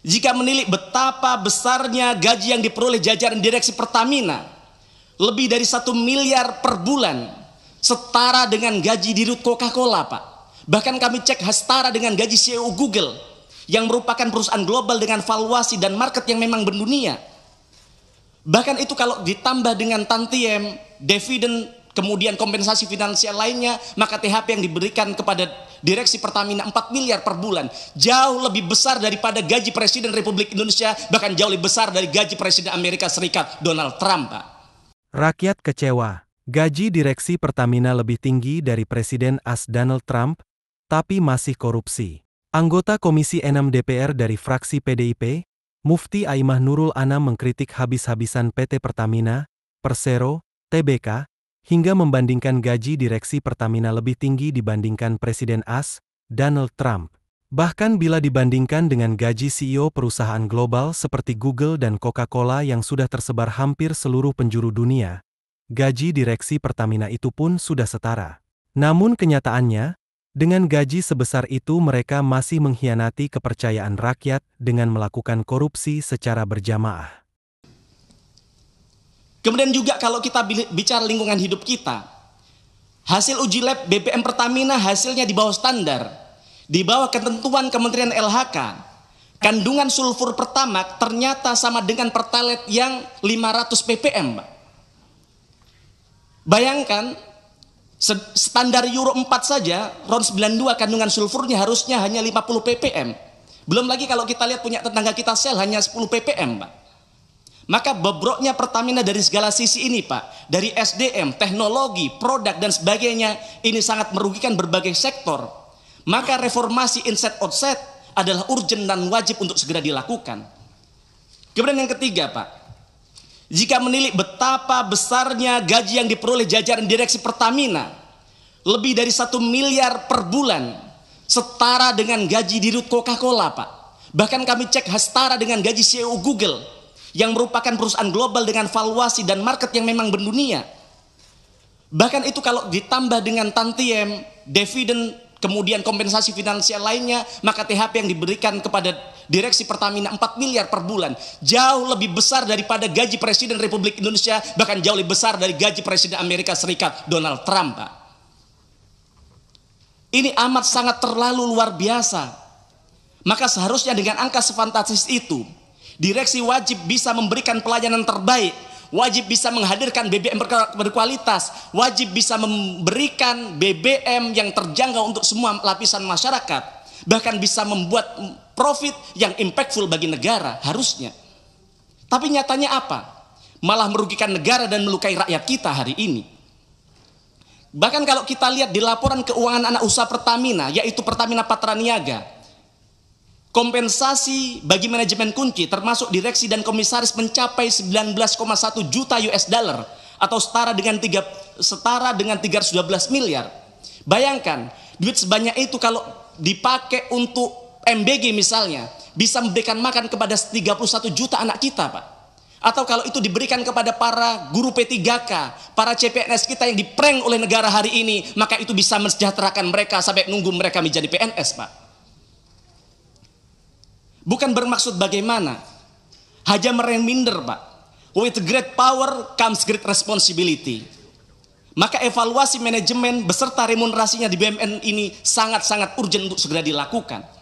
Jika menilik betapa besarnya gaji yang diperoleh jajaran direksi Pertamina, lebih dari 1 miliar per bulan, setara dengan gaji dirut Coca-Cola, Pak. Bahkan kami cek setara dengan gaji CEO Google, yang merupakan perusahaan global dengan valuasi dan market yang memang mendunia. Bahkan itu kalau ditambah dengan tantiem, dividen, kemudian kompensasi finansial lainnya, maka THP yang diberikan kepada direksi Pertamina 4 miliar per bulan, jauh lebih besar daripada gaji Presiden Republik Indonesia, bahkan jauh lebih besar dari gaji Presiden Amerika Serikat Donald Trump, Pak. Rakyat kecewa, gaji direksi Pertamina lebih tinggi dari Presiden AS Donald Trump, tapi masih korupsi. Anggota Komisi 6 DPR dari fraksi PDIP, Mufti Aimah Nurul Anam mengkritik habis-habisan PT Pertamina, Persero, TBK, hingga membandingkan gaji direksi Pertamina lebih tinggi dibandingkan Presiden AS, Donald Trump. Bahkan bila dibandingkan dengan gaji CEO perusahaan global seperti Google dan Coca-Cola yang sudah tersebar hampir seluruh penjuru dunia, gaji direksi Pertamina itu pun sudah setara. Namun kenyataannya, dengan gaji sebesar itu mereka masih mengkhianati kepercayaan rakyat dengan melakukan korupsi secara berjamaah. Kemudian juga kalau kita bicara lingkungan hidup kita, hasil uji lab BBM Pertamina hasilnya di bawah standar, di bawah ketentuan Kementerian LHK. Kandungan sulfur Pertamax ternyata sama dengan Pertalite yang 500 ppm. Bayangkan, standar Euro 4 saja, RON 92 kandungan sulfurnya harusnya hanya 50 ppm. Belum lagi kalau kita lihat punya tetangga kita Shell hanya 10 ppm, Pak. Maka bobroknya Pertamina dari segala sisi ini, Pak. Dari SDM, teknologi, produk, dan sebagainya, ini sangat merugikan berbagai sektor. Maka reformasi inset outset adalah urgent dan wajib untuk segera dilakukan. Kemudian yang ketiga, Pak. Jika menilik betapa besarnya gaji yang diperoleh jajaran direksi Pertamina, lebih dari 1 miliar per bulan, setara dengan gaji dirut Coca-Cola, Pak. Bahkan kami cek setara dengan gaji CEO Google, yang merupakan perusahaan global dengan valuasi dan market yang memang mendunia. Bahkan itu kalau ditambah dengan tantiem, dividen, kemudian kompensasi finansial lainnya, maka THP yang diberikan kepada direksi Pertamina 4 miliar per bulan, jauh lebih besar daripada gaji Presiden Republik Indonesia, bahkan jauh lebih besar dari gaji Presiden Amerika Serikat Donald Trump, Pak. Ini amat sangat terlalu luar biasa. Maka seharusnya dengan angka sefantastis itu, direksi wajib bisa memberikan pelayanan terbaik, wajib bisa menghadirkan BBM berkualitas, wajib bisa memberikan BBM yang terjangkau untuk semua lapisan masyarakat, bahkan bisa membuat profit yang impactful bagi negara, harusnya. Tapi nyatanya apa? Malah merugikan negara dan melukai rakyat kita hari ini. Bahkan kalau kita lihat di laporan keuangan anak usaha Pertamina, yaitu Pertamina Patraniaga, kompensasi bagi manajemen kunci termasuk direksi dan komisaris mencapai 19,1 juta US dollar atau setara dengan 312 miliar. Bayangkan, duit sebanyak itu kalau dipakai untuk MBG misalnya, bisa memberikan makan kepada 31 juta anak kita, Pak. Atau kalau itu diberikan kepada para guru P3K, para CPNS kita yang diprank oleh negara hari ini, maka itu bisa mensejahterakan mereka sampai nunggu mereka menjadi PNS, Pak. Bukan bermaksud bagaimana, hanya mereminder, Pak. With great power comes great responsibility. Maka evaluasi manajemen beserta remunerasinya di BUMN ini sangat-sangat urgent untuk segera dilakukan.